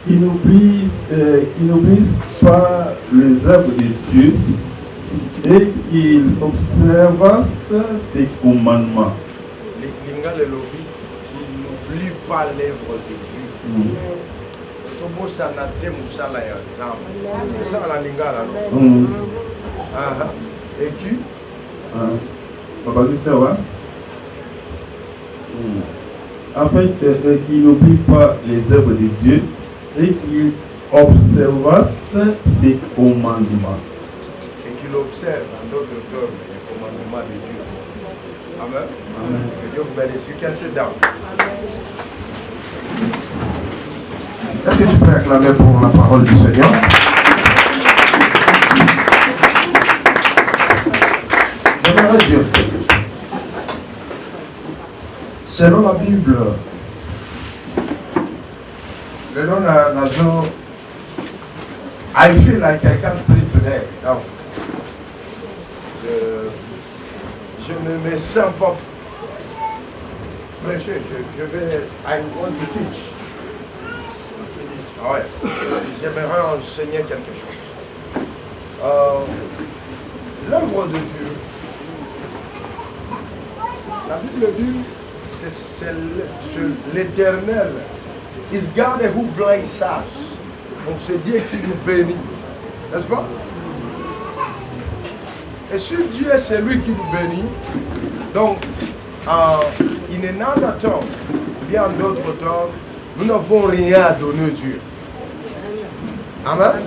Qui n'oublie pas les œuvres de Dieu et qui observe ses commandements. Qui n'oublie pas l'œuvre de Dieu. C'est ça la lingala, non? Et qui? Papa, ça va? En fait, qui n'oublie pas les œuvres de Dieu et qui observe ses commandements. Et qu'il observe en d'autres termes les commandements de Dieu. Amen. Amen. Que Dieu vous bénisse. You can sit down. Est-ce que tu peux acclamer pour la parole du Seigneur? J'aimerais dire quelque chose. Selon la Bible, Le nom Nazo, I feel like I can't preach today. No. Je ne me sens pas prêcher. Je vais, I want to teach. Ah ouais. J'aimerais enseigner quelque chose. L'œuvre de Dieu, la Bible dit, c'est l'Éternel. Is God who blesses us. Donc c'est Dieu qui nous bénit. N'est-ce pas? Et si Dieu est celui qui nous bénit, donc, in another term, bien en d'autres termes, nous n'avons rien à donner à Dieu. Amen.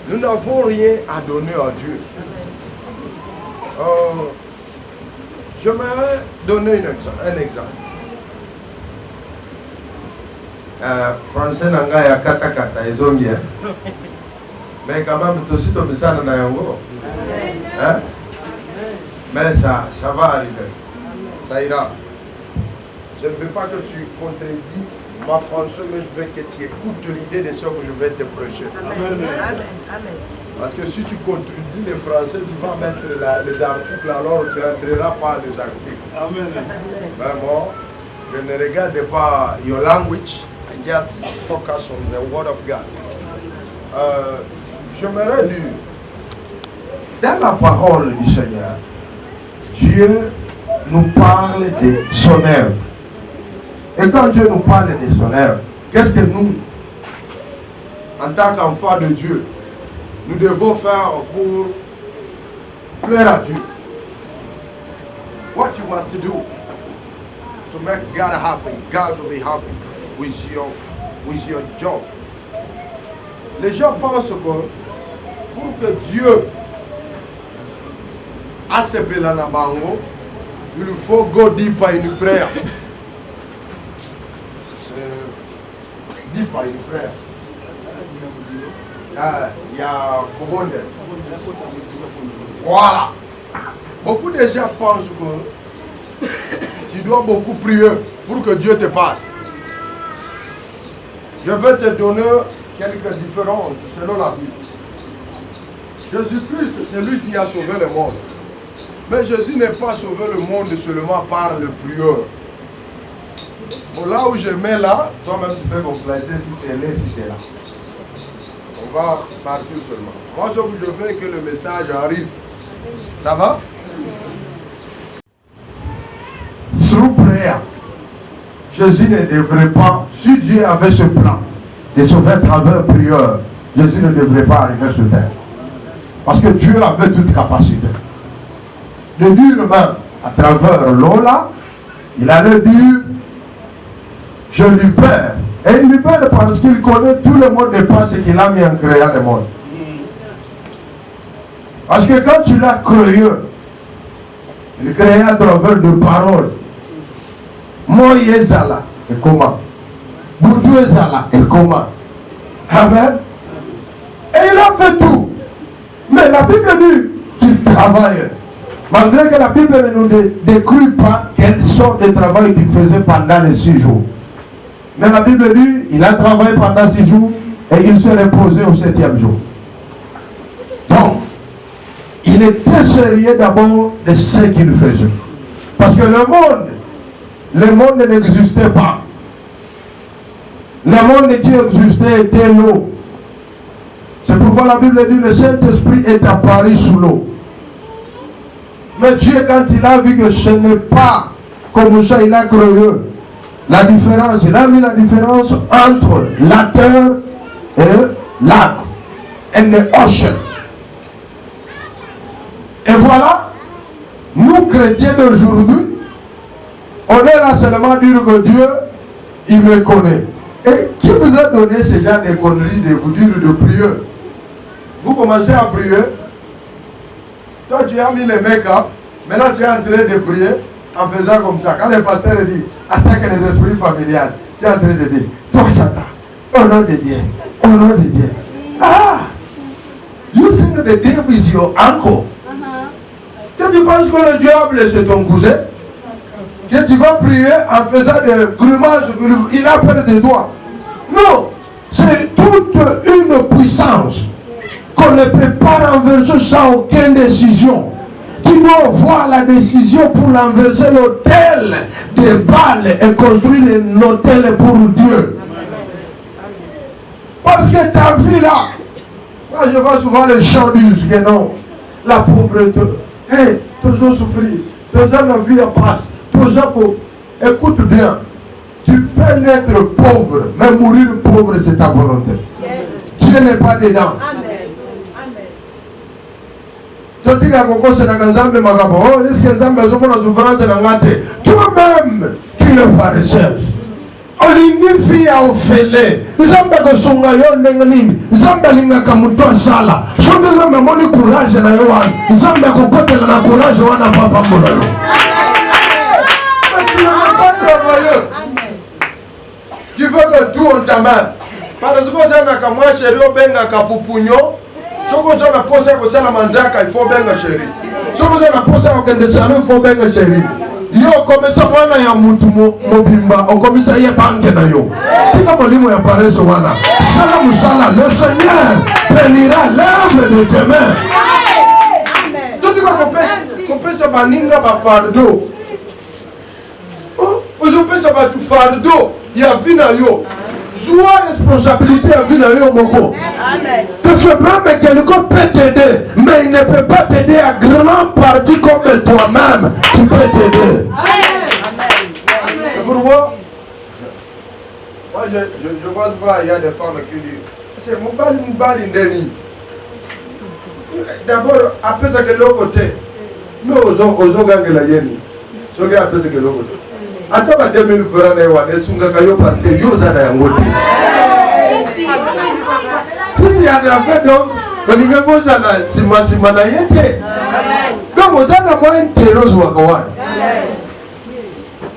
Nous n'avons rien à donner à Dieu. J'aimerais donner un exemple. français nanga ya kata kata ezongi mais quand même aussi to misana na yango hein, mais ça va arriver, ça ira. Je ne veux pas que tu contredis ma français, mais je veux que tu écoutes l'idée de ce que je vais te prêcher. Amen. Parce que si tu contredis les français, tu vas mettre les articles, alors tu n'entreras pas les articles. Amen. Mais moi, je ne regarde pas your language. Just focus on the word of God. J'aimerais dire, dans la parole du Seigneur, Dieu nous parle de son œuvre. Et quand Dieu nous parle de son œuvre, qu'est-ce que nous, en tant qu'enfants de Dieu, nous devons faire pour plaire à Dieu? what you must do to make God happy, God will be happy with your job. Les gens pensent que pour que Dieu a ce plan à bango, il faut go deep by une prière. Deep by une prière. Il y a Bobonde. Voilà. Beaucoup de gens pensent que tu dois beaucoup prier pour que Dieu te parle. Je vais te donner quelques différences selon la Bible. Jésus-Christ, c'est lui qui a sauvé le monde. Mais Jésus n'est pas sauvé le monde seulement par le prieur. Bon, là où je mets là, toi-même tu peux compléter si c'est là, si c'est là. On va partir seulement. Moi, ce que je veux, que le message arrive. Ça va? Through prayer, Jésus ne devrait pas, si Dieu avait ce plan de sauver à travers prière, Jésus ne devrait pas arriver sur terre. Parce que Dieu avait toute capacité. De dire même, à travers l'Ola, il allait dire, je libère. Et il libère parce qu'il connaît tout le monde de pas ce qu'il a mis en créant le monde. Parce que quand tu l'as créé, il crée à travers de paroles. Moïse-Zala, et comment? Boudou-Zala, et comment? Amen. Et il a fait tout. Mais la Bible dit qu'il travaille. Malgré que la Bible ne nous décrit pas quelle sorte de travail qu'il faisait pendant les 6 jours. Mais la Bible dit qu'il a travaillé pendant 6 jours et il se reposait au 7e jour. Donc, il était sérieux d'abord de ce qu'il faisait. Parce que le monde n'existait pas. Le monde qui existait était l'eau. C'est pourquoi la Bible dit que le Saint-Esprit est apparu sous l'eau. Mais Dieu, quand il a vu que ce n'est pas comme ça, il a créé la différence. Il a mis la différence entre la terre et lac. And the ocean. Et voilà, nous chrétiens d'aujourd'hui, on est là seulement à dire que Dieu, il me connaît. Et qui vous a donné ce genre de conneries de vous dire de prier? Vous commencez à prier. Toi, tu as mis le make-up. Maintenant, tu es en train de prier en faisant comme ça. Quand le pasteur dit attaque les esprits familiales, tu es en train de dire toi, Satan, au nom de Dieu, au nom de Dieu. Ah! You think the devil is your uncle. Toi, tu penses que le diable c'est ton cousin? Que tu vas prier en faisant des grimaces, il a peur de toi. Non, c'est toute une puissance qu'on ne peut pas renverser sans aucune décision. Tu dois voir la décision pour renverser l'autel de Baal et construire un hôtel pour Dieu. Parce que ta vie là, moi je vois souvent les gens disent que non, la pauvreté, hey, tous ont souffert, tous ont la vie en passe, tous ont, écoute bien, tu peux naître pauvre, mais mourir pauvre c'est ta volonté. Yes. Dieu n'est pas dedans. Amen. Toi-même, tu es paresseuse. Olingi fia ofele. Zamba ko sunga yo ndenge nini. Zamba linga kamuto sala. Sonde zamba moni courage na yo wana. Zamba ko kotela na courage wana papa mbola yo. Mais tu ne veux pas travailler. Tu veux que tout on t'amène. Parce que ça n'a qu'à moi chéri au benga kapupunyo. Soko zona posa ko sala manzaka il faut benga chéri. Soko zona posa ko kende sala il faut benga chéri. Yo komesa mwana ya mutu mobimba okomisa ye banke na yo. Tika molimo ya paresse wana. Sala musala, le Seigneur bénira l'œuvre de tes mains. Amen. Tout tika kopesa baninga ba fardo. Oh, ozopesa ba tu fardo ya vina yo. Joie responsabilité à vie dans moko. Amen. Que ce même quelqu'un peut t'aider, mais il ne peut pas t'aider à grande partie comme toi-même qui peut t'aider. Amen. Pourquoi? Moi je vois souvent il y a des femmes qui disent c'est mon bali ndeni. D'abord après ça que l'autre côté, nous osons gagner la yeni. Ce qui après c'est que l'autre côté. Attends, 2000 francs et wane sunga kayo parce que yo zana yangote. Si tu as des affaires donc, on y va zana sima na yete. Donc on zana moins intérêt au wakawan.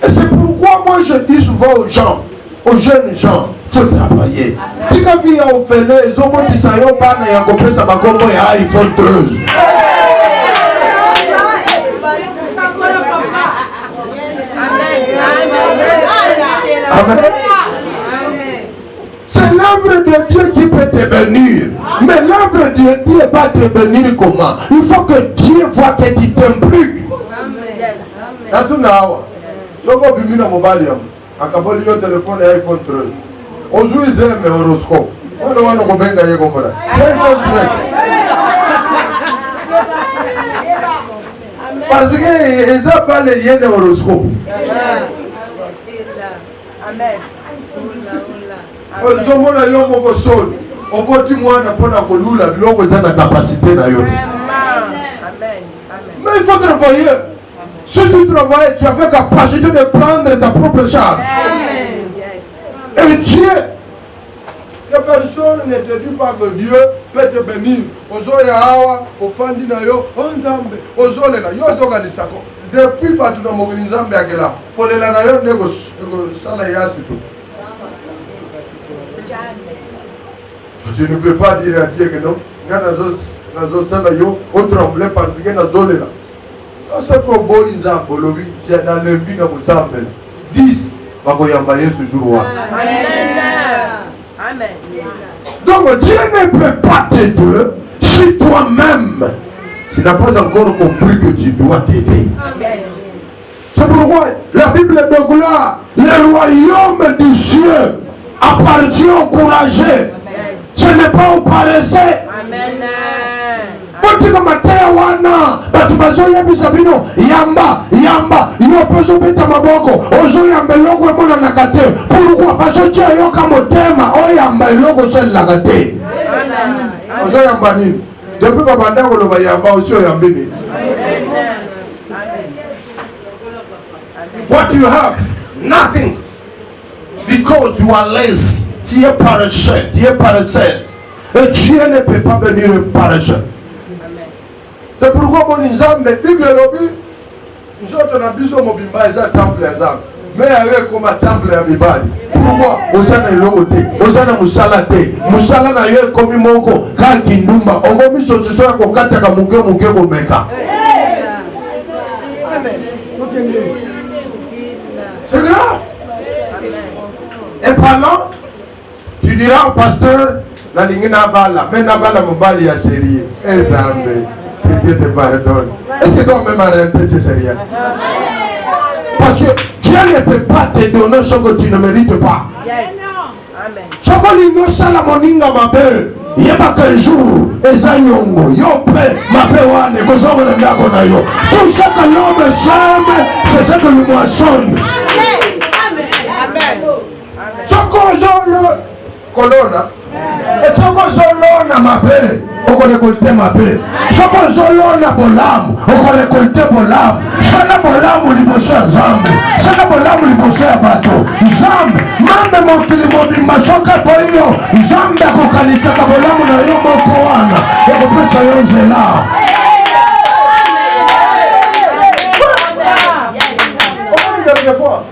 Et c'est pourquoi moi je dis souvent aux gens, aux jeunes gens, faut travailler. Si la vie a offert les hommes qui sont pas na yakopé ça va comme il faut treuse. Amen. C'est l'œuvre de Dieu qui peut te bénir. Mais l'œuvre de Dieu va te bénir comment? Il faut que Dieu voit que tu t'impliques. Amen. Téléphone et iPhone 13. Aujourd'hui, c'est un horoscope. On ne va pas gagner comme ça. C'est iPhone 13. Parce que ils n'ont pas les horoscopes. Amen. Ozomona yo moko sol. Oboti mwana pona kolula biloko eza na capacité na yo. Amen. Mais il faut travailler. Si tu travailles, tu as fait capacité de prendre ta propre charge. Amen. Et Dieu, que personne ne te dit pas que Dieu peut te bénir. Ozoya hawa, ofandi na yo, onzambe, ozole na yo zoganisako. Depuis partout dans mon Nzambe akela, pour les lanayo nego sala yasi tout. Tu ne peux pas dire à Dieu que non. Nazo sala yo, on tremble parce que nazo là. C'est que bon Nzambe lobi, j'ai dans le but dans Nzambe. 10 bakoyamba Yesu jour. Amen. Donc Dieu ne peut pas t'aider si toi-même tu n'as pas encore compris que tu dois t'aider. C'est pourquoi la Bible de gloire, le royaume du ciel appartient au courageux. Ce n'est pas au paresseux. Botika mateya wana batu bazoyebisa bino yamba yo pezo beta maboko ozoyamba eloko emonanaka te pourquoi bazotia yoka motema oyamba eloko osalelaka te ozoyamba nini depuis babanda koloba yamba osi oyambi nini. What you have? Nothing. Because you are lazy. Tu es paresseux. Et Dieu ne peut pas venir paresseux. C'est pourquoi mon Nzambe, Bible lobi, nous avons besoin de mobimba et temple ya Nzambe. Mais avec comme temple ya mibali. Pourquoi? Osana ilogote, osana musala te. Musala na yo comme moko, ka kindumba. Ogomi soso ya kokata ka muge ko meka. Amen. C'est grave. Et parlant, tu diras au pasteur, la ligne n'a bala, mais n'a bala mobali ya sérieux. Nzambe. Dieu te pardonne. Est-ce que toi-même en réalité c'est sérieux? Parce que Dieu ne peut pas te donner ce que tu ne mérites pas. Ce que nous sommes moninga mabe, il y a pas qu'un jour, et ça yongo, yo prêt, mabe wane, kozongo na ndako na yo. Tout ce que l'homme sème, c'est ce que nous moissonne. Ce que j'en colonna, et ce que j'en a mabe. Oko récolter ma paix. Soko zolona bolamu, oko récolter bolamu. Sana bolamu libosha Nzambe. Sana bolamu libosha bato. Nzambe, mambe mokili mobimba soka boyo. Nzambe akokanisa ka bolamu na yo moko wana. Oko pesa yo nzela. Comment quelque fois?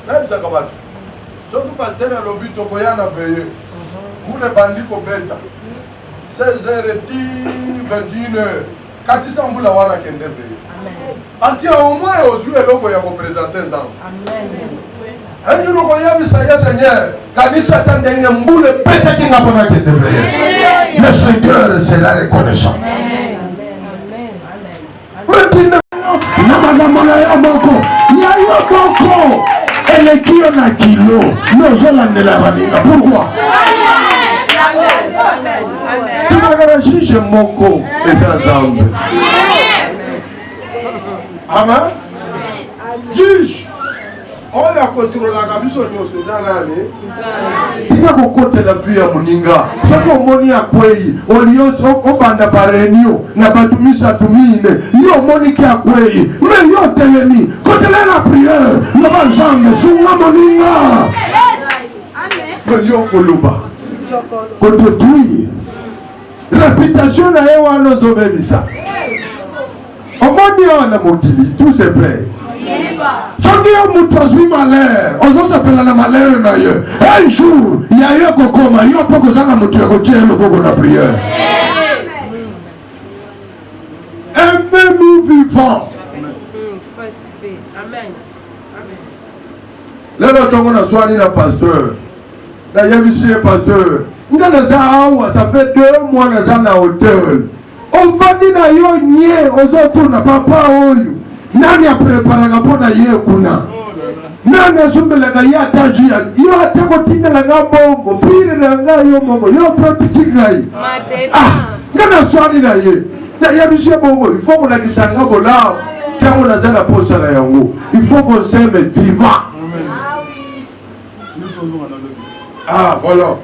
Même ça comment? Surtout pasteur à l'obit tokoyana payé. Moune bandi ko beta. 16h10, 21h. Quand ils sont boula wana kende veille. Parce qu'il y a au moins aujourd'hui l'oko ya représenter Nzambe. Amen. Un jour ya bisaya Seigneur, kanisa tandenge mbule peta kinga pona kende veille. Le Seigneur sera reconnaissant. Amen. Maintenant, na magambo na yo moko, ya yo moko elekio na kilo, nozolandela baninga. Pourquoi? Tu vas juger moko et sans Nzambe. Amen. Juge. On a contrôlé la biso nyoso zanane. Tika kokote la vie ya muninga. Sako moni akwei. Olioso obanda parenio na batumisa tumine. Yo moni ki akwei. Mais yo telemi. Kotele la prière. Na Nzambe sunga moninga. Amen. Mais yo koluba. Kodetui. Réputation na ye wana zobebisa. Omoni wana mokili tout se paye. Soki yo mutu azwi malheur, ozosepela na malheur na ye. Un jour, ya yo kokoma, yo mpo kozanga mutu ya kotia loboko na prière. Aimez-nous vivants. Lelo tongo na swali na pasteur. D'ailleurs, monsieur pasteur, ça fait 2 mois que nous à hôtel. On va dire yo nye ozotour na papa oyo. Nani a préparé pour na ye kuna. Nani azumbela ga ya taji ya. Yo ateko tinda la ngabo, pire na ngayo mongo. Yo pratique ngai. Ah, ngana swali na ye. Ya monsieur bongo, il faut qu'on la kisanga bola. Quand on a la posa na yango, il faut qu'on s'aime vivant. Ah, voilà.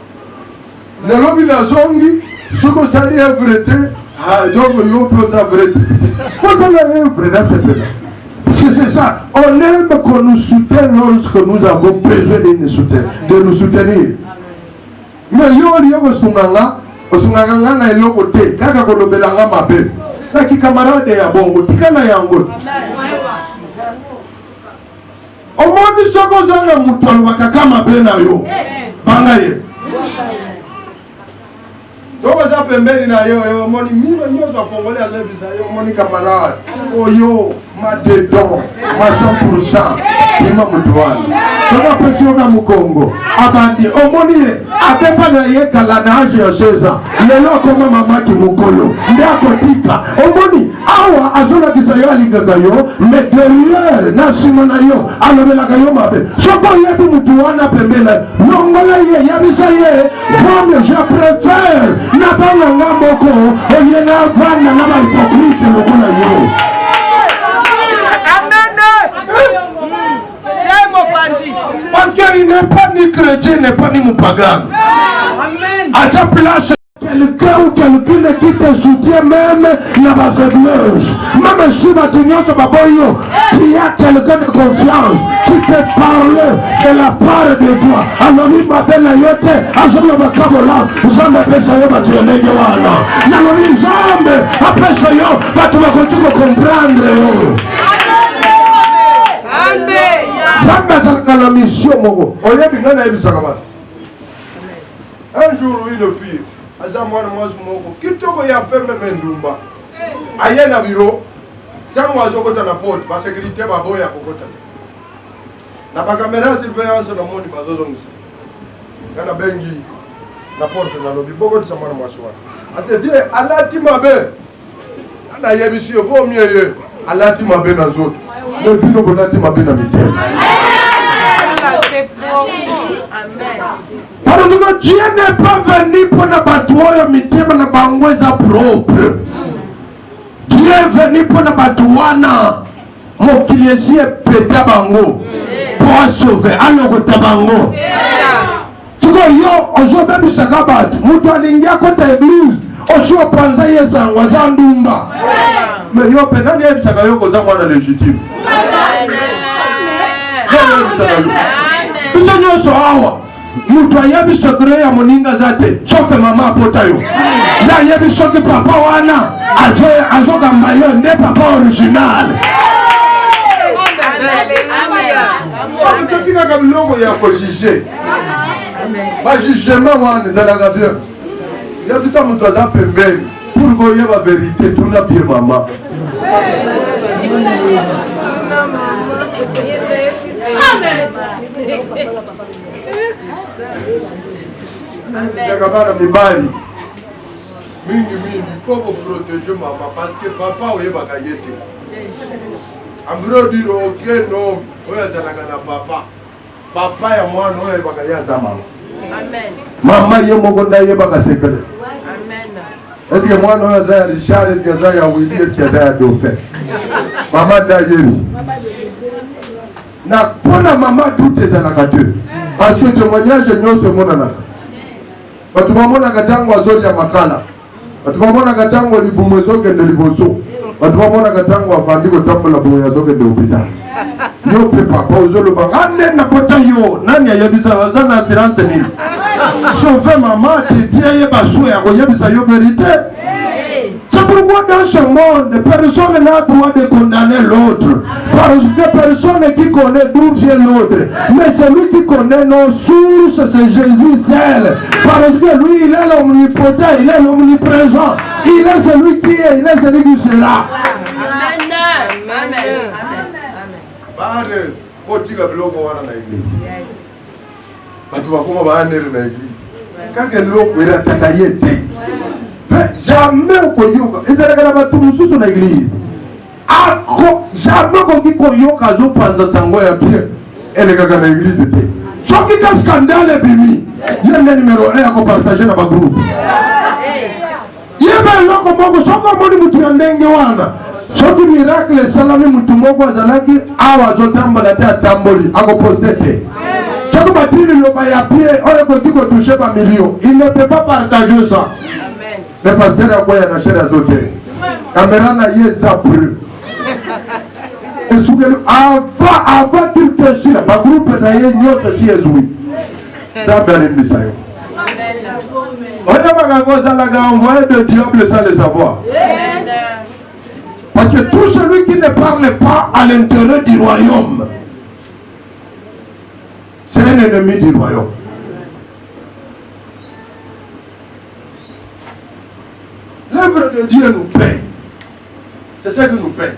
Le lobby na zongi, ce que ça dit est vrai, donc yo peut ça vrai. Faut ça est vrai dans cette là. Parce que c'est ça, on aime qu'on nous soutienne lorsque nous avons besoin de nous soutenir. Mais yo liyo osunganga na eloko te, kaka kolobelanga mabe. Na ki camarade ya bongo, tikana yango. Omoni soko zanga mutu alobaka kama be na yo. Banga ye. Soko za pembeni na yo, omoni mino nyozo afongole azebisa yo, omoni camarade. Oyo, ma dedon, ma 100%. Kima mutu wana. Soko pesi yoka mukongo. Abandi, omoni ye, abepa na ye kala na age ya 16 ans. Lelo koma mamaki mukolo. Nde akotika. Omoni, awa azolakisa yo alingaka yo mais derrière na nsima na yo alobelaka yo mabe soki oyebi mutu wana pembeni longola ye yebisa ye vome je préfère na banganga moko oye na vanda na bahypocrite lokola yo. Parce qu'il n'est pas ni chrétien, n'est pas ni moupagan. À sa place, quelqu'un ou quelqu'un qui te soutient même dans ma faiblesse. Même si tu as quelqu'un de confiance qui peut parler de la part de toi. Alors il m'appelle la yote, azolo bakabola, zambe pesa yo batu yonege wana. Naloni zambe, apesa yo, batu bakotiko comprendre yo. Zambe salaka la mission moko. Oyebi nana yebi sakabata. Un jour, une fille, azamwana mwazu moko, kitoko ya pembe mendumba. Aye na biro, tangu azokota na porte, ba sécurité baboya kokota. Na ba caméra surveillance na mondi bazozo ngisa. Kana bengi na porte na lobi boko de samana mwaswa. Ase vie alati mabe. Ana yebisi yo vo mieye alati mabe na zoto. Le vino bonati mabe na mitema. Parce que Dieu n'est pas venu pour la bataille mitema na bangweza propre. Dieu est venu pour la bataille mokiliesie peta bango pour sauver alors tabango. Tu vois yo ozo bebi sakabat mutu alingia kota église ozo panza yesa ngwaza ndumba. Mais yo penani yebi sakayo koza mwana légitime. Biso nyoso awa mutu ayebi sekre ya moninga zate chofe mama apota yo na yebi soki papa wana azogamba yo nde papa original. Totikaka biloko ya kojige bajugement wana ezalaka bien yebisa mutu aza pembeni pour koyeba vérité tuna bien mama. Bana mibali mingi il faut protéger maman parce que papa oyebaka ye te. Ambro dire aucun homme oyo azalaka na papa ya mwana oyo oyebaka ye aza mama. Amen. Mama ye moko nde ayebaka secret. Amen. Est-ce que mwana oyo aza ya Richard, est-ce que aza ya Willy, est-ce que aza ya Dauphin? Mama nde ayebi. Na mpona mama tout ezalaka te parce que témoignage nyonso emonanaka. Bato bamonaka ntango azolia makala, bato bamonaka ntango libumu ezokende liboso, bato bamonaka ntango abandi kotambola boye azokende hôpital. Yo mpe papa ozoloba ane na bota yo nani ayebisa aza na assurance nini? Sauve mama teti ayeba sue ya koyebisa yo vérité. C'est pourquoi dans ce monde, personne n'a droit de condamner l'autre. Parce que personne qui connaît d'où vient l'autre. Mais celui qui connaît nos sources, c'est Jésus seul. Parce que lui, il est l'omnipotent, il est l'omniprésent. Il est celui qui est, il est celui qui sera. Amen. Amen. Potika biloko wana na église. Batu bakoma baanere na église. Kaka loko era tata yete. Jamais koyoka ezalaka na bato mosusu na église ako jamais koki koyoka azopanza sango ya bien elekaka na église te soki ka scandale ebimi ye nde numéro 1 ya kopartage na bagroupe yeba eloko moko soki omoni mutu ya ndenge wana soki miracle esalami mutu moko azalaki awa azotambola te atamboli akoposte te soki batili liloba ya bien oyo ekoki kotouche bamillion il ne peut pas partager ça. Le pasteur a quoi à la zoté. Caméra n'a yé zapru. Avant qu'il te suive, ma groupe n'a yé nyot si ezoui. Ça m'a l'air de ça. On a envoyé de diable sans le savoir. Parce que tout celui qui ne parle pas à l'intérieur du royaume, c'est un ennemi du royaume. L'œuvre de Dieu nous paye. C'est ça qui nous paye.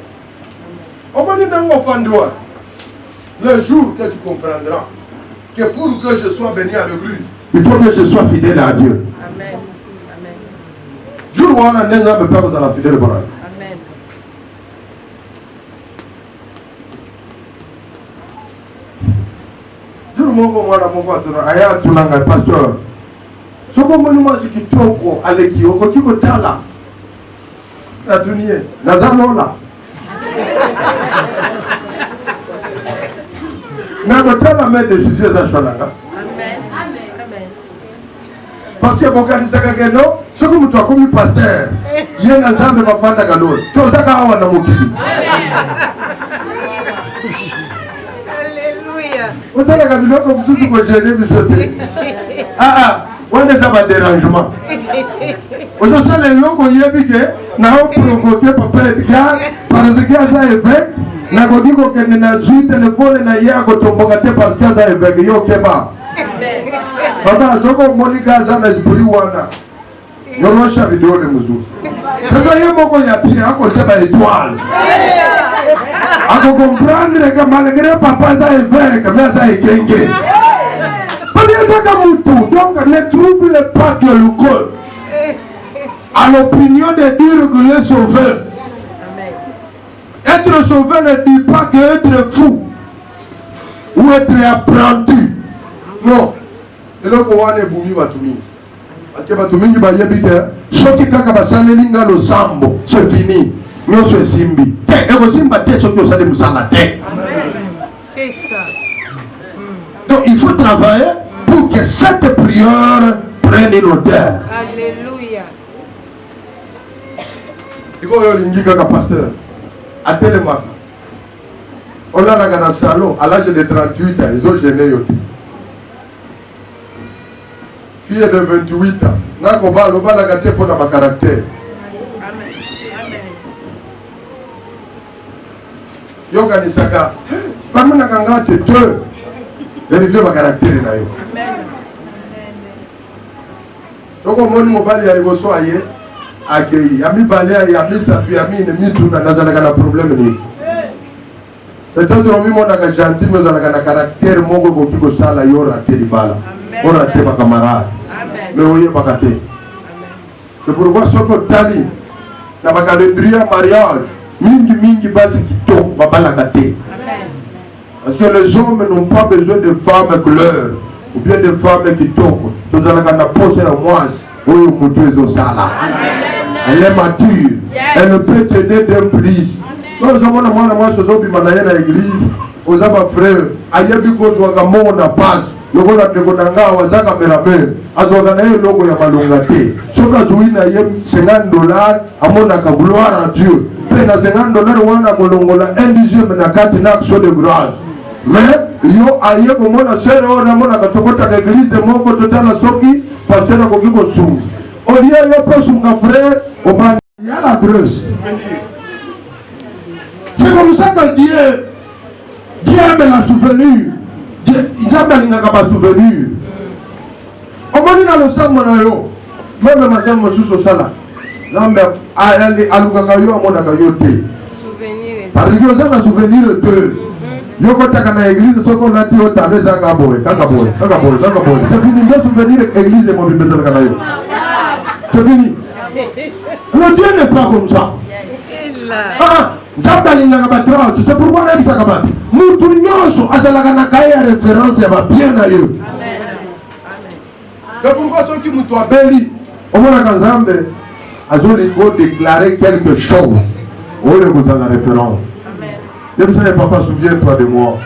Le jour que tu comprendras que pour que je sois béni avec lui, il faut que je sois fidèle à Dieu. Amen. Jour où on a un homme, pas vous la fidèle. Amen. moko mwana moko atuna aya tunanga pasteur. Soko moni mwasi kitoko aleki okoki kotala. Na dunia nazalola. Na kotala mes décisions za shwalanga. Amen. Amen. Parce que bokanisaka keno soko mutu akomi pasteur. Ye na Nzambe bafanda kalolo. Tozaka awa na mokili. Ozalaka biloko mosusu kogene biso te. Wana eza badérangement. Ozosala eloko oyebi ke naoprovoke papa Edgar parce que aza évêque nakoki kokende na zwi telefone na ye akotomboka te parce que aza évêque yo okeba. Papa azoko omonika aza na esprit wana yolosha vidole mosusu. Pesa ye moko ya pie akoteba étoile. Ako comprendre que malgré papa ça évêque mais ça est quelqu'un. Parce que c'est comme tout. Donc ne trouble pas que le corps à l'opinion de dire que le sauveur. Être sauveur ne dit pas que être fou ou être apprenti. Non. Et là on va ne boumi batumi. Parce que batumi du baye bika. Choki kaka basaleli nga lo sambo. C'est fini. Nyoso esimbi. C'est ça. Donc il faut travailler pour que cette prière prenne une odeur. Alléluia. Il faut que pasteur à Télémac. On a la salon à l'âge de 38 ans, ils ont gêné. Fille de 28 ans. N'a pas la gâté pour ma caractère. Yoganisaka bamuna kanga te vérifier ma caractère na yo. Soko moni mobali ya liboso aye akei ami balea ya misatu ya mine mituna nazalaka na problème ni. Peut-être omi mona ka gentil mais nazalaka na caractère moko koki ko sala yo raté libala. On raté ba camarade. Mais oye bakate. C'est pourquoi soko tali na ba calendrier mariage mingi basi kitoko babalaka te. Parce que les hommes n'ont pas besoin de femmes couleur ou bien de femmes kitoko. Nous allons na pose à moi oyo mutu ezosala. Elle est mature. Elle ne peut t'aider d'un plus. Nous avons na mwana mwasi ozobima na ye na église ozaba frère ayebi kozwaka mongo na passe lokola ndeko na nga wazaka merame azwaka na ye logo ya malonga te soki azwi na ye $50 amonaka gloire à Dieu mpe na $50 wana kolongola 1/10 na kati na action de grâce. Mais yo aye komona sere oyo namonaka tokotaka église moko totala soki pasteur akoki kosunga olie yo mpe osunga frère obanda ya l'adresse. C'est comme ça que Dieu aime la souvenir. Nzambe alingaka basouvenir. Omoni na losambo na yo meme masambo mosusu osala Nzambe alukaka yo amonaka yo te. Parce que oza na souvenir te yokotaka na église soki olati yo talo ezanga boye kaka boye. C'est fini nde souvenir église mobimba ezalaka na yo. C'est fini. Le Dieu n'est pas comme ça. Nzambe alingaka batrance. C'est pourquoi nayebisaka bato mutu nyonso azalaka na kaye ya référence ya babien na yo. C'est pourquoi soki mutu abeli omonaka Nzambe azolingo déclarer quelque chose oyo kozala référence. Yebisa ye papa souviens-toi de moi.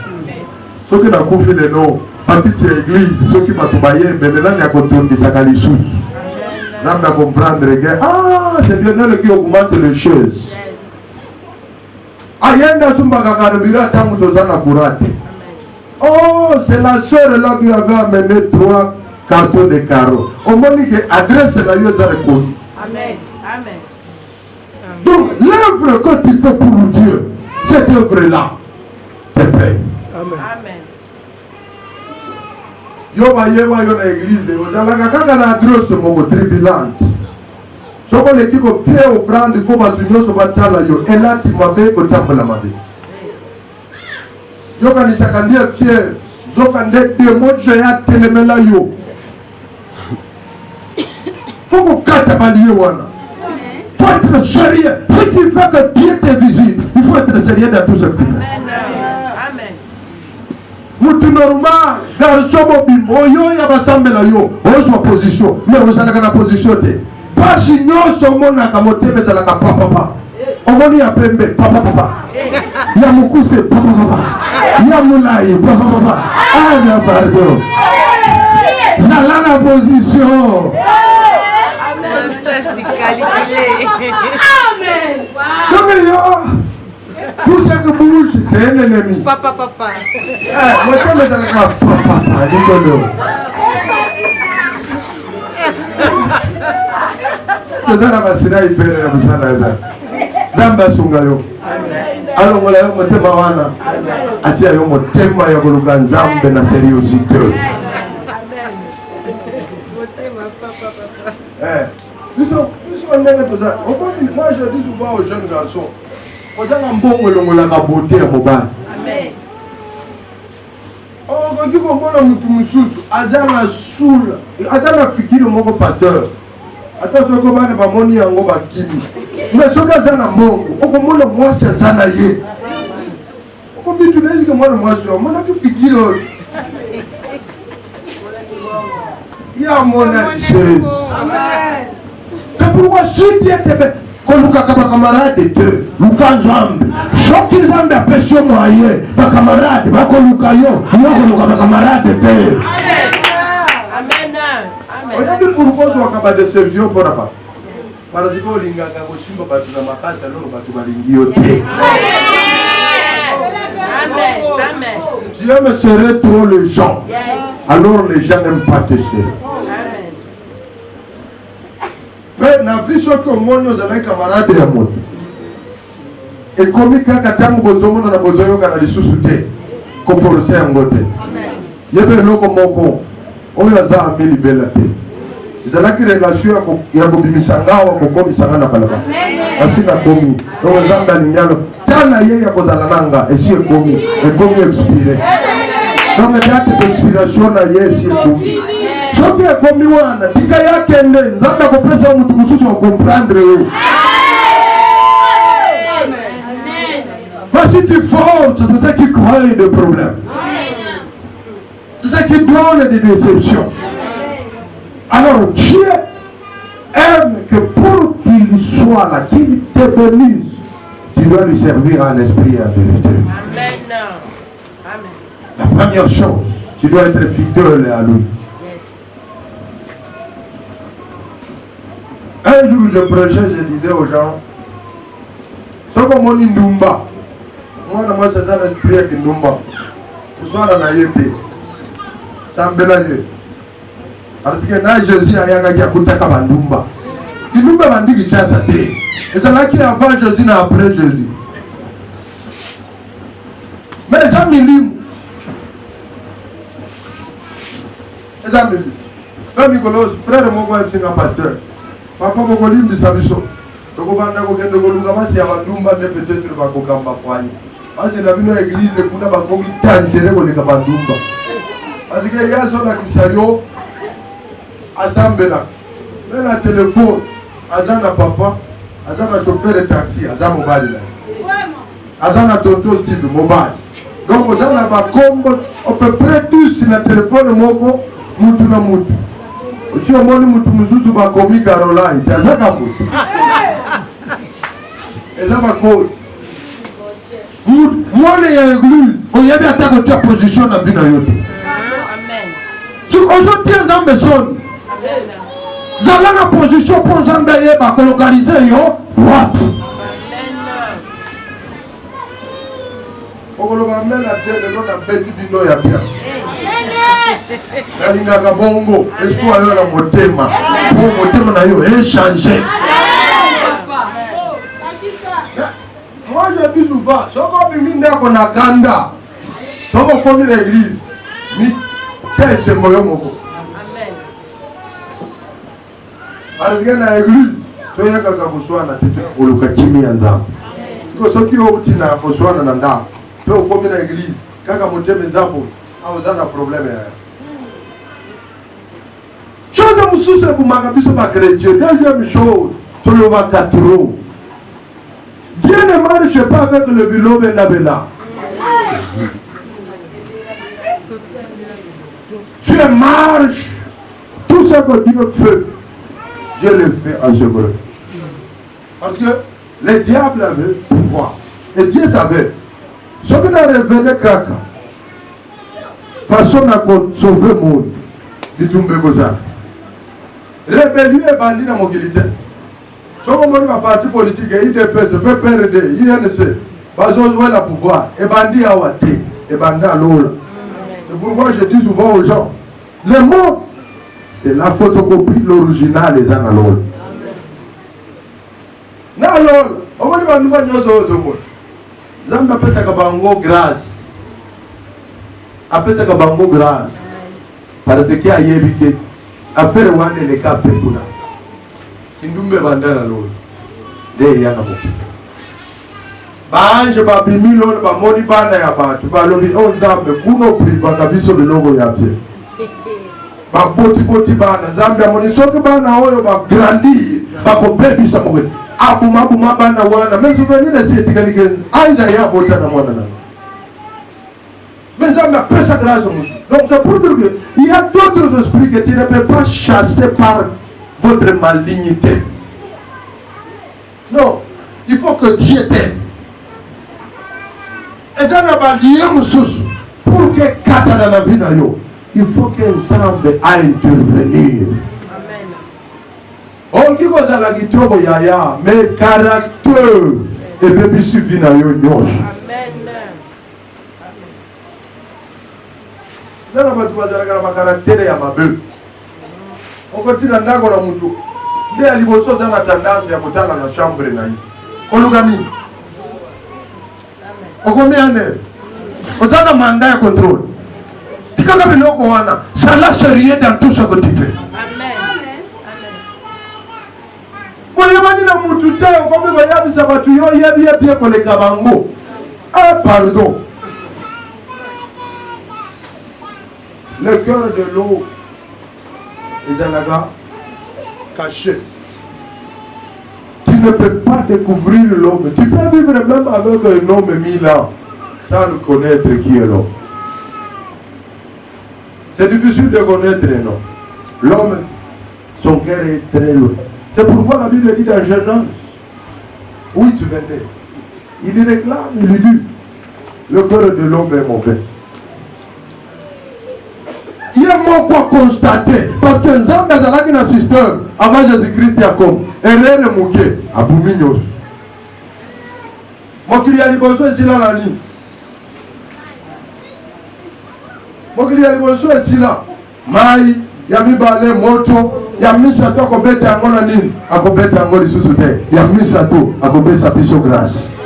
Soki nakufi lelo batiti ya église soki bato bayembe nani akotondisaka lisusu. Nzambe akomprendre que c'est bien elle qui augmente les choses. Ayenda sumbaka karibira tangu tozana kurate. Oh, c'est la sœur là qui avait amené 3 cartons de carreaux. Au moment que adresse la yo za reconnue. Amen. Donc l'œuvre que tu fais pour Dieu, cette œuvre là te paye. Amen. Yo bayewa yo na église, ozalaka kaka na adresse moko tribulante. Soko leki ko pie offrande il faut batu nyonso batala yo elati mabe kotambola mabe. Yo kanisaka ndiye fier zoka nde demoje ya telemela yo. Faut qu'on kata baliye wana. Faut être sérieux. Si tu veux que Dieu te visite, il faut être sérieux dans tout ce que tu fais. Amen. Mutu normal, garçon mobimba oyo ya basambela yo ozwa position mais ozalaka na position te pasi nyonso omonaka motema ezalaka papapa omoni ya pembe papapapa ya mokuse papapapa ya molai papapapa ana pardon zala na position. Donc tout ce que bouge, c'est un ennemi. Papa. Moi, comme ça, papa, Nicolas. Tozana basina ibere na musala za. Zamba sunga yo. Alongola yo motema wana. Atia yo motema ya koluka nzambe na seriosité. Amen. Moi je dis souvent aux jeunes garçons, aux gens en bon longola ka beauté ya mobali. Amen. Oh, quand tu comprends mutu mususu, azana soul, azana fikiri moko pasteur. Attention ko bana ba moni yango ba kimi. Mais soka azana mbongo, okomona mwasi azana ye. Okomi tunaishi kama mwana mwasi, mwana kifikiri o. Ya mona Jésus. Amen. C'est pourquoi si Dieu te koluka kama camarade te lukanzambe shoki zambe apesio moye ba camarade ba koluka yo koluka ba camarade te. Amen. Amen. Oyabi pourquoi tu as pas de déception pour apa? Parce que olingaka koshimba batu na makasi alors batu balingi yo te. Amen. Tu aimes serrer trop les gens. Yes. Alors les gens n'aiment pas te serrer. Amen. Mais na vie soki omoni ozalaki camarade ya moto ekomi kaka ntango bozomona na bozoyoka na lisusu te koforce yango te. Yebe eloko moko oyo aza ambi libela te ezalaki relation ya kobimisa ngawa kokomisanga na balabala asi nakomi donc nzambe alingalo tana ye ya kozala nanga esi ekomi expire donc date d'expiration na ye esi ekomi soki ekomi wana tika yakende nzambe akopesa mutu mosusu akomprendre yo. Mais si tu forces, c'est ça qui crée des problèmes. C'est ça qui donne des déceptions. Alors Dieu aime que pour qu'il soit là, qu'il te bénisse, tu dois lui servir en esprit et en vérité. Amen. Amen. La première chose, tu dois être fidèle à lui. Un jour, je prêchais, je disais aux gens, ce qu'on m'a dit Ndumba, moi, c'est ça l'esprit de Ndumba. Pour ça, on a été. Ça me bénit. Parce que là, Jésus a dit à Ndumba. Ndumba m'a dit qu'il chasse à terre. Et c'est là qu'il a avant Jésus et après Jésus. Mais les amis libres. Les amis libres. Frère Nicolas, frère de mon pasteur. Papa Bokolim Bisabiso. Donc, on va peut-être parce que la vie de l'église est pour nous dangereux pour les Kabandumba. Parce que les gars sont là qui sont assemblés là. Mais le téléphone, Azan a papa, Azan a chauffeur de taxi, Azan mobile là. Azan a tonton Steve mobile. Donc, Azan a pas combo, on peut près tous sur le téléphone moko, moutou na moutou. Tu as mon moutou mususu ba komi Caroline, tu as ça comme moutou. Et ça va quoi? Moi, les églises, on y a bien attaqué ta position dans la vie de l'autre. Amen. Si aujourd'hui, les hommes sont dans la position pour les hommes de localiser, what? On va mettre la tête de l'autre bête du nom, il y a bien. La ligne à Bongo, et soit là, la motema. Pour motema, na yo, échanger. Moi je dis souvent, si on vient à Konakanda, si on vient à l'église, c'est mon mot. Parce que dans l'église, tu as quelqu'un qui soit dans la tête pour le Kakimi Anzam. Parce que ceux qui ont été dans la Nanda, tu as commis dans l'église, quand on a mis Zambo, on a un problème. Chose de Moussou, c'est pour ma chrétien. Deuxième chose, tu le vas 4 euros. Dieu ne marche pas avec le bilo Bela Bela. Dieu marche. Tout ce que Dieu fait, Dieu le fait en secret. Parce que le diable avait pouvoir. Et Dieu savait. Ce que a révélé Kaka, façon à sauver le monde, il tombe comme ça. Rébellion et bandit dans mon qualité. Ce que mon parti politique, IDPS, PPRD, INC, parce qu'on voit le pouvoir. Et bandit à Wate, et bandit à l'Ola. C'est pourquoi je dis souvent aux gens, le monde, c'est la photocopie, l'original des analogues. N'alol, on va dire nous pas nous autres. Zamba pesa kabango grâce. Apesa kabango grâce. Parce que ayebike affaire wane le kape kuna. Kindumbe bandana lolo. De yana moki. Baanje ba bimilo ba moni bana ya batu. Ba lobi on zambe kuno priva kabiso bilongo ya bien. Ba boti bana zambe amoni soki bana oyo ba grandi ba ko baby samwe. Abuma bana wana mais souvenir de cette qualité anja ya bota na mwana na. Mais ça m'a pris sa grâce monsieur. Donc c'est pour dire que il y a d'autres esprits que tu ne peux pas chasser par votre malignité. Non, il faut que Dieu t'aime. Et ça n'a pas lié pour que kata dans la vie na yo. Il faut qu'ensemble à intervenir. On dit que ça la guitare yaya, mais caractère et bébé suffit na yo nyos. Amen. Ça n'a pas de caractère ya mabe. On continue à ndako na mutu. Nde aliboso za na tendance ya kutana na chambre na yi. Olugami. On combien de? On a un mandat de contrôle. Tu quand même ça lâche rien dans tout ce que tu fais. Amen. Ah, pardon. Le cœur de l'eau, les anagas cachés. Tu ne peux pas découvrir l'homme. Tu peux vivre même avec un homme 1000 ans sans le connaître qui est l'homme. C'est difficile de connaître non. L'homme, son cœur est très loin. C'est pourquoi la Bible dit dans Genèse 8:22, il réclame, il dit, le cœur de l'homme est mauvais. Il y a mon quoi constater, parce que nous avons un système avant Jésus-Christ, comme erreur mouké, à Boumignos. Moi qui y a les besoins, c'est là la ligne. Moi qui y a les besoins, c'est là. Maï, yami balé moto. Ya misato akobete angona nini akobete angoli susute ya misato akobete sa piso grâce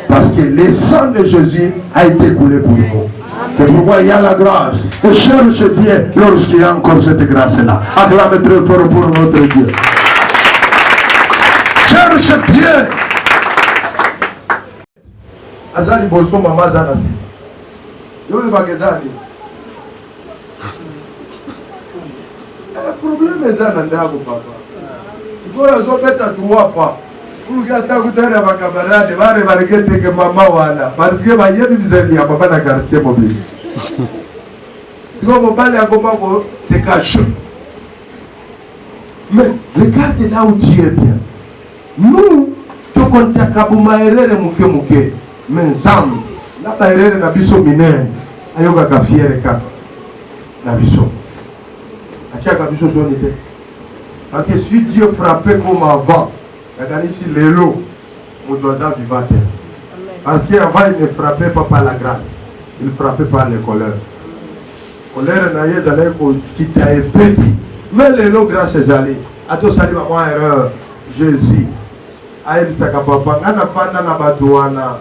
parce que le sang de Jésus a été coulé pour nous. C'est pourquoi il y a la grâce et cherche Dieu lorsqu'il y a encore cette grâce là. Acclame très fort pour notre Dieu. Cherche Dieu. Azali boso mama zanasi yo bagezani. Le problème est là, papa. Tu peux mettre à trois pas. Pour que tu aies un camarade, tu vas remarquer que maman wana. Parce que tu vas y aller à papa dans le quartier mobile. Tu vas me parler à comment c'est caché. Mais regarde là où tu es bien. Nous, tu comptes à Kabouma erreur mouké mouké. Mais ensemble, là tu as erreur na biso minene. Ayoka ka fiere ka na biso. Parce que si Dieu frappait comme avant, ici les lots, on doit vivre. Parce qu'avant il ne frappait pas par la grâce, il frappait par les colères. Colère n'a pas qui t'a petit. Mais les lots grâce à Zali, à toi salut maman erreur, Jésus. Aïe saka papa, ana fanda na batuana,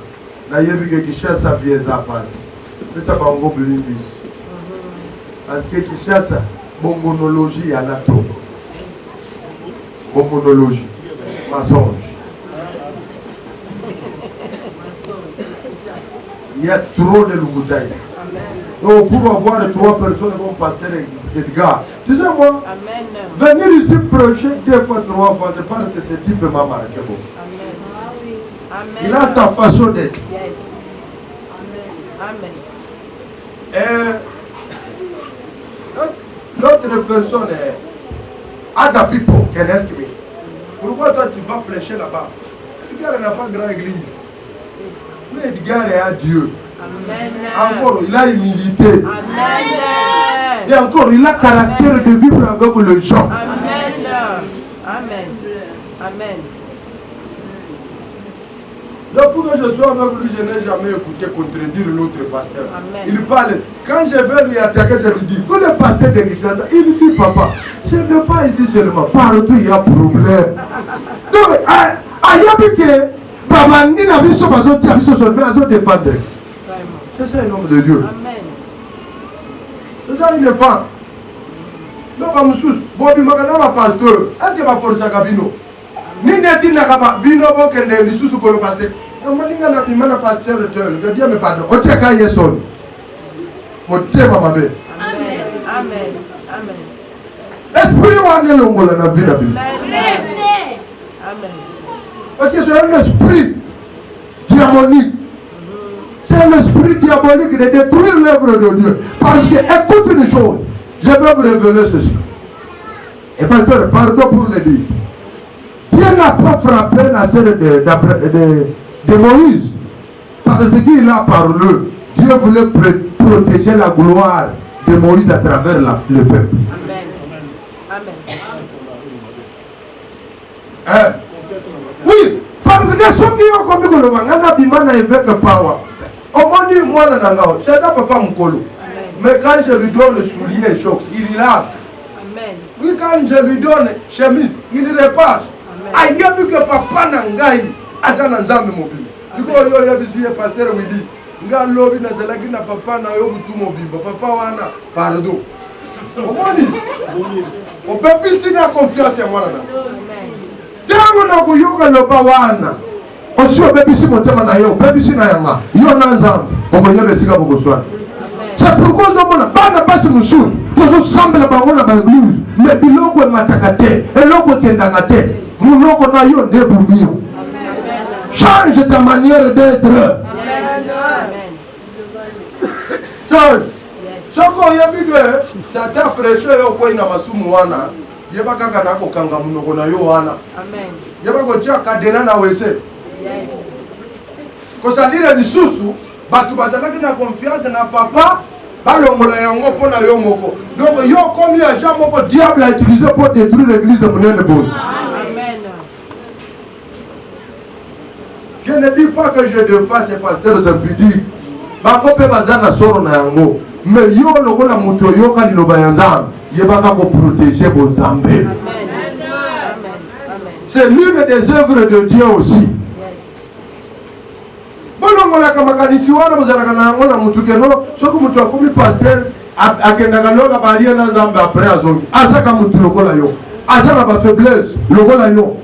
na yebi que Kishasa vieza passe. Mais ça va en gros blimbis. Parce que Kishasa bongonologie à la trop. Bongonologie. Mensonge. Il y a trop de loukoutaï. Donc pour avoir 3 personnes comme pasteur Edgar, tu sais moi, venir ici prêcher 2 fois, 3 fois, c'est parce que ce type m'a marqué. Il a sa façon d'être. L'autre personne est other people can ask me. Pourquoi toi tu vas prêcher là-bas? Edgar n'a pas grande église. Mais Edgar est à Dieu. Amen. Encore, il a humilité. Amen. Et encore, il a caractère de vivre avec les gens. Amen. Amen. Amen. Donc pour que je sois avec lui, je n'ai jamais écouté contredire l'autre pasteur. Amen. Il parle. Quand je vais lui attaquer, je lui dis, vous le pasteur de l'église, il lui dit, papa, ce n'est pas ici seulement, partout il y a problème. Donc, il y a plus que, papa, ni la vie sur ma zone, mais à zone dépendre. C'est ça un homme de Dieu. Amen. C'est ça une femme. Donc, à Moussous, Bobby Magadama pasteur, est-ce que va forcer à Gabino? Ni n'est-il pas Bino Bokende, les sous que le passé. On m'a dit que je suis pasteur de Dieu. Que Dieu me pardonne. On tient qu'à y son. Mon thème à ma belle. Amen. Amen. Amen. Esprit ou un élongo dans la vie de la Bible. Amen. Parce que c'est un esprit diabolique. C'est un esprit diabolique de détruire l'œuvre de Dieu. Parce que, écoute une chose, je vais vous révéler ceci. Et pasteur, pardon pour le dire. Dieu n'a pas frappé la scène de Moïse. Parce qu'il a parlé. Dieu voulait protéger la gloire de Moïse à travers le peuple. Amen. Amen. Hein? Oui, parce que ceux qui ont commis le Wangana Bimana avec power. Au moins, moi, c'est un papa Mukolo. Mais quand je lui donne le soulier et choc, il lave. Amen. Oui, quand je lui donne chemise, il repasse. Il y a plus que papa Nangaï, Azan Nzambe mobile. Tu vois, il y a ici un pasteur Willy. Nga lobby na zelaki na papa na yo butu mobile. Papa wana, pardon. Au moins, on peut plus na confiance en moi. Tango na kuyoka loba wana. Osi obebisi motema na yo, obebisi na yanga. Yo na Nzambe. Okoyeba esika bokoswana. C'est pourquoi nous avons pas de nous nous semble bango na l'église mais biloko matakate et loko kendangate muloko na yo ndebumio. Change ta manière d'être. Change. Soko yebi de Satan prêche yo ko ina masumu wana. Yeba kaka na kokanga munoko na yo wana. Amen. Yeba ko tia kadena na wese. Yes. Ko salire lisusu batu bazalaki na confiance na papa balongola yango pona yo moko. Donc yo comme agent moko diable a utilisé pour détruire l'église de Monene Boy. Amen. Je ne dis pas que je défends ces pasteurs impudiques. Bango pe bazana soro na yango. Mais yo lokola muto yo ka liloba ya Nzambe, yebaka ko protéger bon Nzambe. Amen. C'est l'une des œuvres de Dieu aussi. Bolongola kama kanisi wana muzalaka na yango na mutu keno soko mutu akomi pasteur akendaka lola balia na Nzambe après azongi asaka mutu lokola yo asaka ba faiblesse lokola yo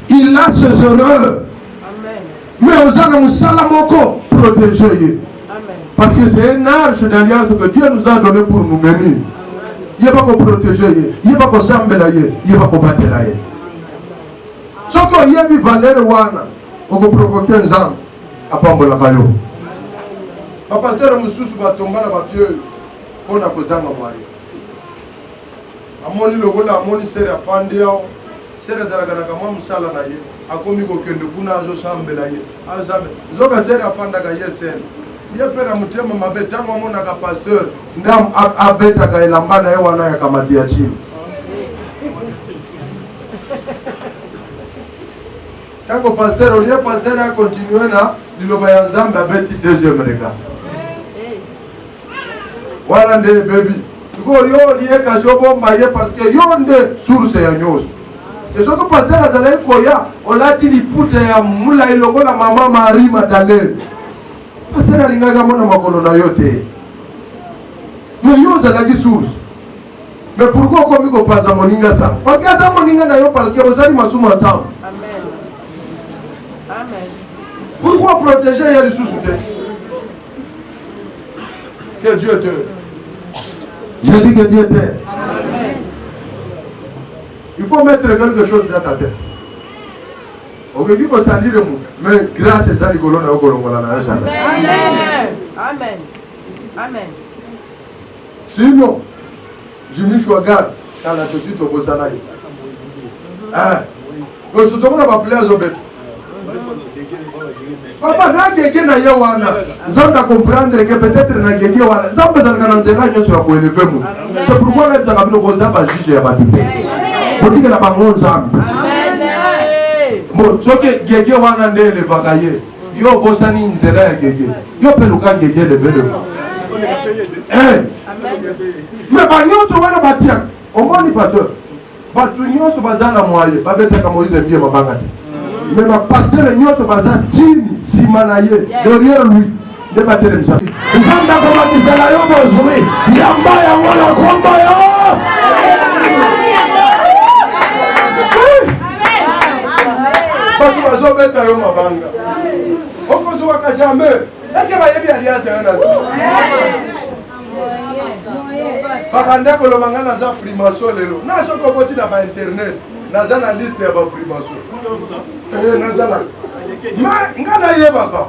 il a ses erreurs. Amen. Mais osana musala moko protéger ye. Amen. Parce que c'est un arche d'alliance que Dieu nous a donné pour nous bénir. Il n'y a pas qu'on protéger ye, il n'y a pas qu'on s'embêter ye, il n'y a pas qu'on battre ye. Soko yebi valeur wana oko provoquer Nzambe. Apambola kayo. Ba pasteur mususu batomba na bapieu pona kozanga mwari. Amoni lokola amoni sere afandi yao. Sere zalaka na kama musala na ye. Akomi ko kende kuna azo sambela ye. Azambe. Zoka sere afanda ka yesen. Ye pera mutema mabeta ngomona ka pasteur ndam abeta ka elamba na ye wana ya kamati ya chini. Quand le pasteur, au lieu pasteur a continué là, il a Nzambe abeti deuxième regard. Voilà des bébés. Yo lié kasho bomba ye parce que yo nde source ya nyos. Et ce que pasteur a zalé koya, on l'a dit li pute ya mula iloko na maman Marie Madeleine. Pasteur alinga mona makolo na yote. Mais yo zalaki source. Mais pourquoi comme ko paza moninga ça? Parce que ça moninga na yo parce que vous allez masumu ensemble. Amen. Amen. Pourquoi protéger les ressources? Que Dieu t'aide. Je dis que Dieu t'aide. Il faut mettre quelque chose dans ta tête. Ok, il faut salir le monde. Mais grâce à ça, les colons n'ont pas jamais. Amen. Amen. Amen. Sinon, Jimmy Chouagar, quand la chaussure au Bosanaï. Donc, je te demande à m'appeler à Zobet. Papa, na gege na ye wana. Zamba comprendre que peut-être na gege wana. Zamba zalaka na nzela nyonso ya ko élever mu. C'est pourquoi là zaka bino ko zamba juge ya batu te. Botike la bango zamba. Bon, soki gege wana nde elevaka ye. Yo bosani nzela ya gege. Yo pe luka gege lever le. Mais ba nyonso wana batia. Omoni pasteur. Batu nyonso bazana moye. Babetaka Moïse mbie mabanga te. Mais ma pasteur nyonso baza chini sima na ye derrière lui ne batele misa nzamba koma kisala yo bozumi yamba yango na komba yo batu bazobeta yo mabanga okozwaka jamais est-ce que bayebi alliance yana bakanda kolobanga naza frimaso lelo na soki okoti na bainternet naza na liste ya bafrimaso nazala mais nga nayebaka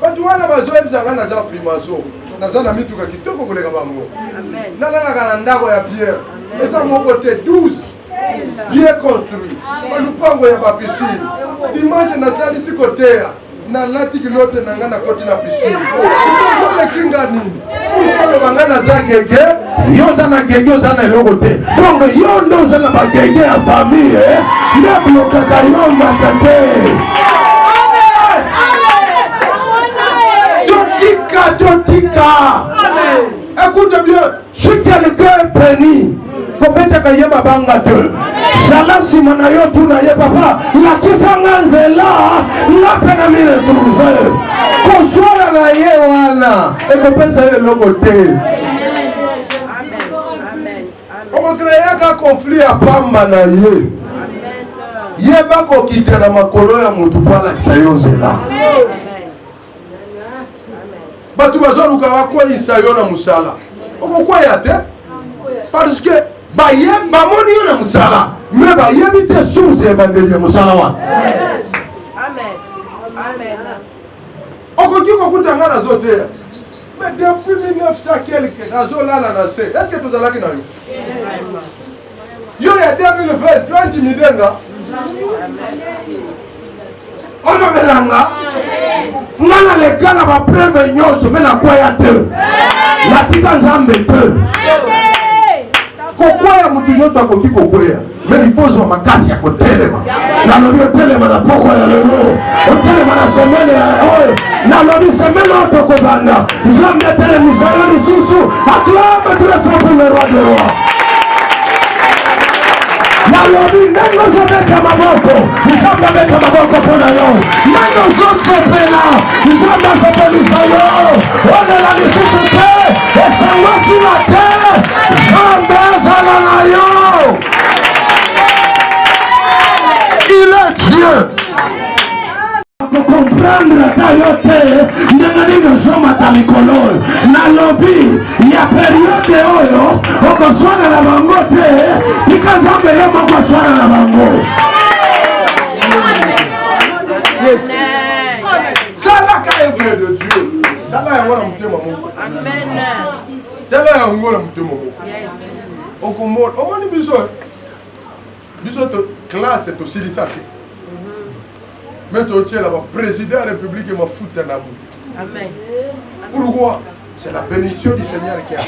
bato wana bazoyebisanga naza frimaso naza na mituka kitoko koleka bango nalalaka na ndako ya pierre eza moko te 12 bien construit balupango ya bapisine dimanche nasalisi koteya nalati kilote na nga nakoti na pisine olekinga nini olobanga naza gege yo oza na gege oza na eloko te donc yo nde oza na bagege ya famille nde blokaka yo mata te totika écoute bien si quelqu'un est béni kobetaka ye babanga te zala nsima na yo tuna ye papa lakisanga nzela nga mpe na miretrouve koswala na ye wana ekopesa yo eloko te okokreaka conflit ya pamba na ye ye bakokita na makolo ya motu po alakisa yo nzela bato bazoluka bakweyisa yo na mosala okokweya te parce que bamoni yo na mosala me bayebi te source ebandeli ya mosala wana okoki kokutanga nazoteya mais depuis 1900 quelque nazolala na se est ce que tozalaki na yo ya 2020 tointimidenga olobelanga nga naleka na bapreve nyonso me nakweya te natika nzambe te kokweya mutu nyonso akoki kokweya mais il faut zwa makasi ya kotelema nalobi otelema na poko ya lelo otelema na semene oyo nalobi semene oyo tokobanda nzambe etelemisa yo lisusu aklame tulefo pour le roi de roi nalobi ndenge ozobeta maboko nzambe abeta maboko mpo na yo ndenge ozosepela nzambe asepelisa yo olela lisusu te esangwasila te nzambe ezala na yo il est Dieu comprendre ata yo te ndenge nini ozomata mikolo oyo nalobi ya periode oyo okozwana na bango te tika nzambe ye moko aswana na bango zalaka evre de Dieu zala yango na motema moko zala yango na motema moko okomona omoni biso classe tosilisa te mais totiela baprésident ya république mafuta na mutu pourquoi c'est la bénédiction du Seigneur qui a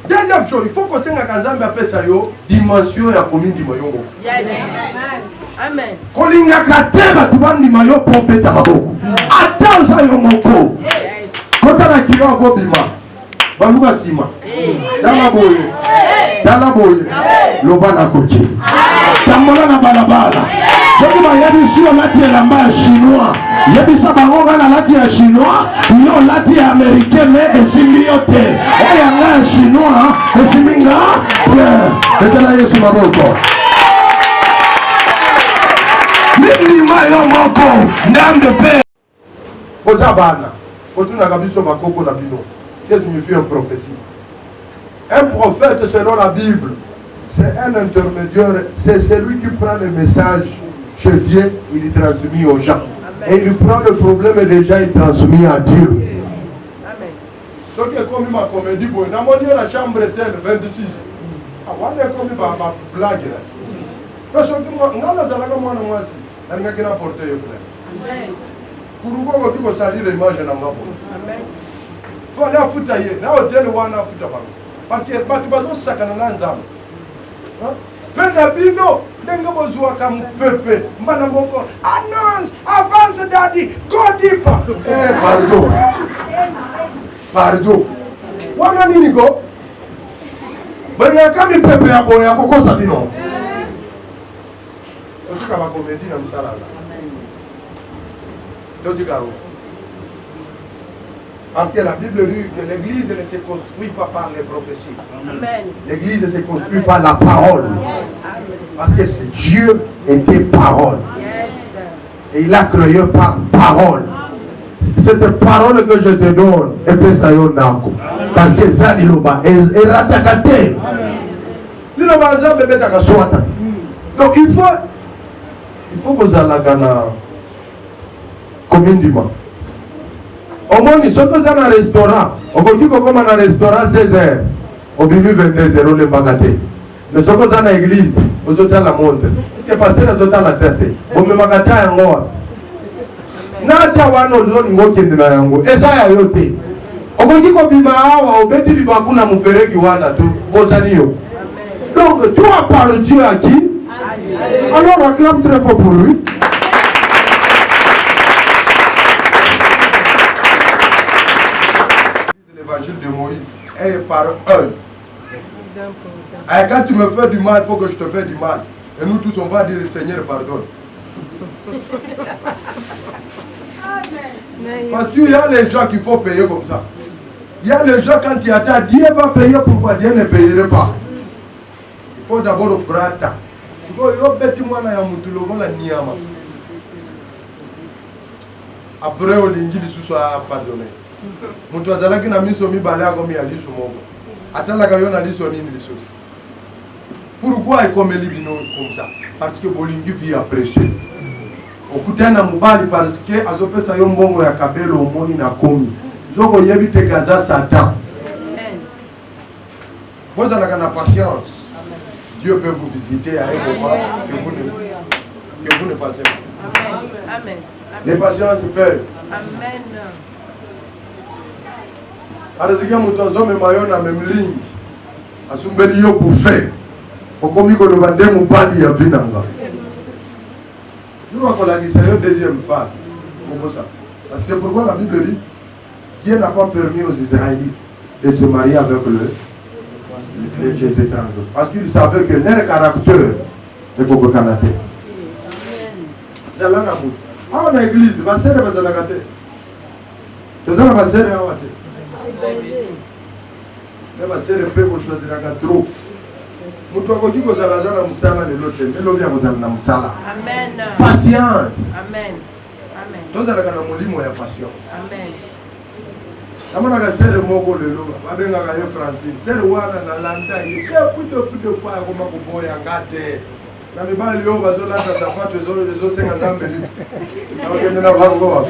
deuxième chose il faut kosengaka nzambe apesa yo dimension ya komindima yo moko kolingaka te bato bandima yo mpo beta maboko ata oza yo moko kotala kilo akobima baluka nsima tala boye loba na koki tambola na balabala soki bayebisi yo lati elamba ya chinois yebisa bango nga na lati ya chinois yo lati ya américain me esimbi yo te oyo yanga ya chinois esimbi nga tetela yesu maboko mindima yo moko ndambe mpe oza bana otunaka biso bakoko na bino qu'est-ce que signifie une prophétie? Un prophète selon la Bible, c'est un intermédiaire, c'est celui qui prend le message chez Dieu, il est transmis aux gens. Amen. Et il prend le problème des gens, il transmet à Dieu. Amen. Ce qui est ma comédie boy. Na moni la chambre telle 26. Ah wana comme ba blague. Parce que moi ngala zalaka mwana mwasi. Na ngaki na porter yo plein. Amen. Kuruko ko tuko salir image na ngapo. Amen. Faut na futa ye. Na hotel wana futa ba. Parce que batu bazo sakana na nzambe. Hein? Pena bino ndenge bozwa comme pepe. Mbana moko annonce avance daddy go deeper. Pardon. Pardon. Wana nini go? Banya kami pepe ya boya kokosa bino. Osika ba comédie na msala. Parce que la Bible dit que l'église ne se construit pas par les prophéties. L'église se construit par la parole. Parce que c'est Dieu était parole. Et il a créé par parole. Cette parole que je te donne, parce que ça dit est ratakate. Donc il faut que vous ayez combien de mois? Au moins, si vous avez un restaurant, on peut dire que comme un restaurant 16h, au début 22h, le magaté. Mais si vous avez une église, vous avez la montre. Parce que pasteur, vous avez la tête. Vous me magaté à un mois. Nata wana ozoni ngokende na yango eza ya yote okoki ko bima awa obeti bibaku na mufereki wana tu bosani yo. Donc toi parle Dieu à qui? Alors acclame très fort pour lui. L'évangile de Moïse est par un. Et quand tu me fais du mal, il faut que je te fais du mal. Et nous tous on va dire Seigneur pardonne. Parce qu'il y a les gens qu'il faut payer comme ça. Il y a les gens quand tu attends, Dieu va payer, pourquoi Dieu ne payerait pas? Il faut d'abord au brata. Après au lingi du soit pardonné. Mutu azalaki na miso mibale akomi ya liso moko. Atalaka yo na liso nini liso. Pourquoi ikomeli bino comme ça? Parce que bolingi vit apprécié. Okutana mubali parce que azopesa yo mbongo ya kabelo omoni na komi. Zoko yebi te gaza Satan. Vous avez la patience. Dieu peut vous visiter à un moment que vous ne pensez pas. Amen. Amen. Les patiences peuvent. Amen. Arezikia mutozo memayo na memling. Asumbeli yo buffet. Okomi ko lobande mubali ya vinanga. Nous avons la deuxième phase. Parce que pourquoi la Bible dit Dieu n'a pas permis aux Israélites de se marier avec les étrangers. Parce qu'ils savaient que leur caractère est pour le Canada. On a l'église, ma sœur est dans la gâte. Nous avons ma sœur est en gâte. Ma sœur est choisir la gâte trop. Amen. Patience. Amen. Amen. Tous les gens ont patience. Amen. Amana sere moko lelo babenga ka yo Francine sere wana na landa ye puto pa koma ko boya ngate na mibali yo bazola sa sapato zo senga ndambe lift na okende na bango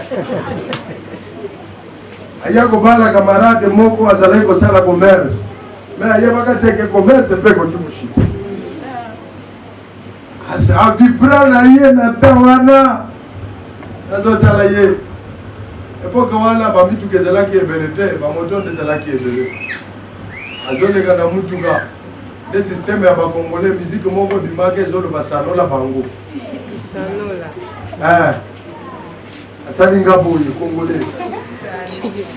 aya ko bala camarade moko azalai ko sala commerce mais aya bakateke commerce pe ko tumushita asa vibra na ye na tawana azotala ye époque wana ba mitu kezala ki ebelete ba moto ndezala ki ebele azoleka na mutuka de système ya ba congolais musique moko bimake zolo ba sanola bango sanola asali ngapo ye congolais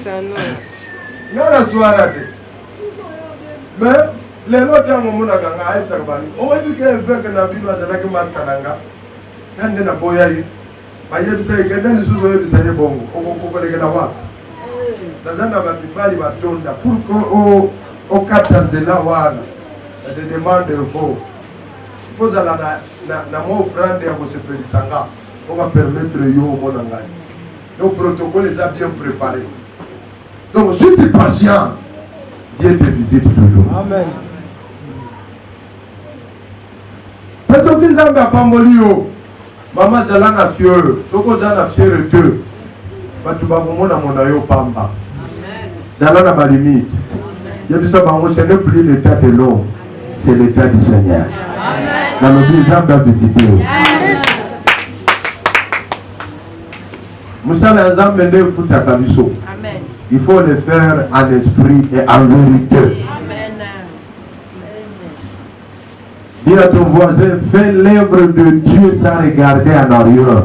sanola ngala swara te mais lelo tango mona kanga aitsa bani o wa bike eveke na bino azala ki master nanga nande na boya yi bayebisa ikendani suzo yebisa ye bongo okokolekela wapi nazana bamibali batonda pour que okata nzela wana te demande faut zala na mo offrande ya kosepelisa nga on va permettre yo omona ngai donc protocole est bien préparé donc si tu es patient Dieu te visite toujours. Amen. Parce que Nzambe apamboli yo Mama zalana fieur, soko zalana fieur deux. Batu bakomona mona yo pamba. Amen. Zalana ba limite. Je dis ça, ce n'est plus l'état de l'homme, c'est l'état du Seigneur. Dans le but, Jean doit visiter. Il faut le faire en esprit et en vérité. Dis à ton voisin, fais l'œuvre de Dieu sans regarder en arrière.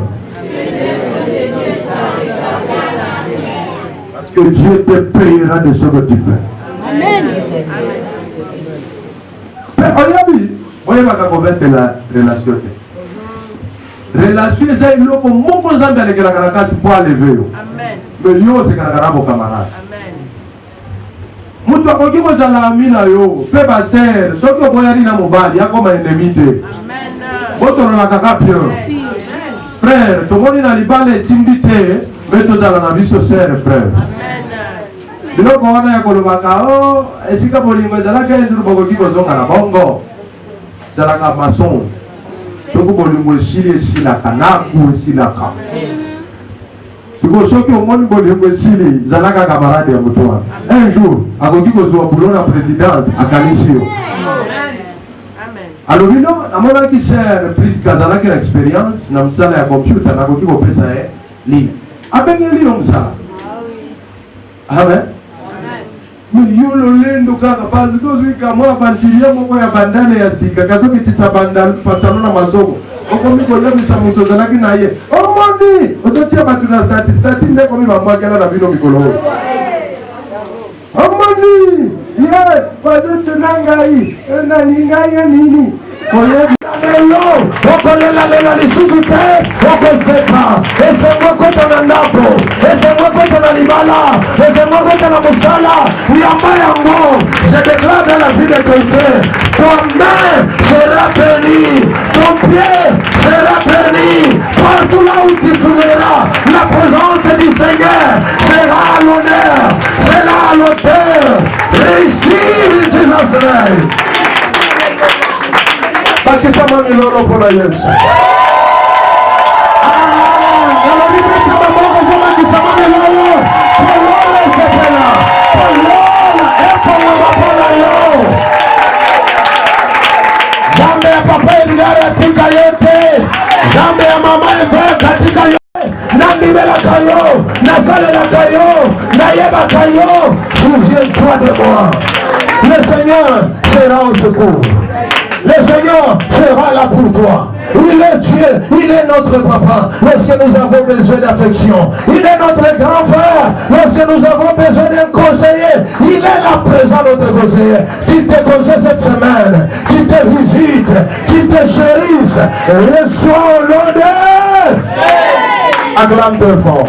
Parce que Dieu te payera de ce que tu fais. Amen. Mais voyez la relation. Relation, c'est une chose pour lever. Mais Dieu, c'est un camarade. Mutu akoki kozala ami na yo pe baser soki oboyani na mobali akoma ennemi te botolola kaka bien frère tomoni na libala esimbi te mpe tozala na biso sere frère biloko wana ya kolobaka o esika bolingo ezalaka ezulu bokoki kozonga na bongo ezalaka mason soki bolingo esili esilaka naku esilaka soki omoni bolingo esili zalaka camarade ya moto wana un jour akoki kozwa boulot na présidence akanisi yo alobi no namonaki ser priske azalaki na expérience na mosala ya computer nakoki kopesa ye li abengeli yo mosala amen yo lolendo kaka parce que ozwika mwa bantilia moko ya bandale ya sika kazokitisa pantalo na masoko okomi koyebisa moto ozalaki na ye omondi ototia bato na stati nde komi bamwakela na bino mikolo oyo omondi ye bazotina ngai nani ngai ya nini lelo okolela lisusu te okoseka esengo kota na ndako esengo kota na libala esengo kota na mosala yamba yango je déclare dans la vie de quelqu'un ton main sera bénie ton pied sera béni partout là où tu fouilleras la présence du Seigneur sera à l'honneur sera à l'auteur réussir in Jesus' name. Bakisama miloro pona Yesu. Nalobibika maboko zoma kisama miloro. Polola sepela. Polola efo mabapona yo. Zambe ya papa eligare atika yote. Zambe ya mama efe katika yote. Nandibela kayo. Nasalela kayo. Nayeba kayo. Souviens-toi de moi. Le Seigneur sera au secours. Le Seigneur sera là pour toi. Il est Dieu, il est notre papa lorsque nous avons besoin d'affection. Il est notre grand frère lorsque nous avons besoin d'un conseiller. Il est là présent, notre conseiller, qui te conseille cette semaine, qui te visite, qui te chérisse. Reçois au nom de... Acclame-toi fort.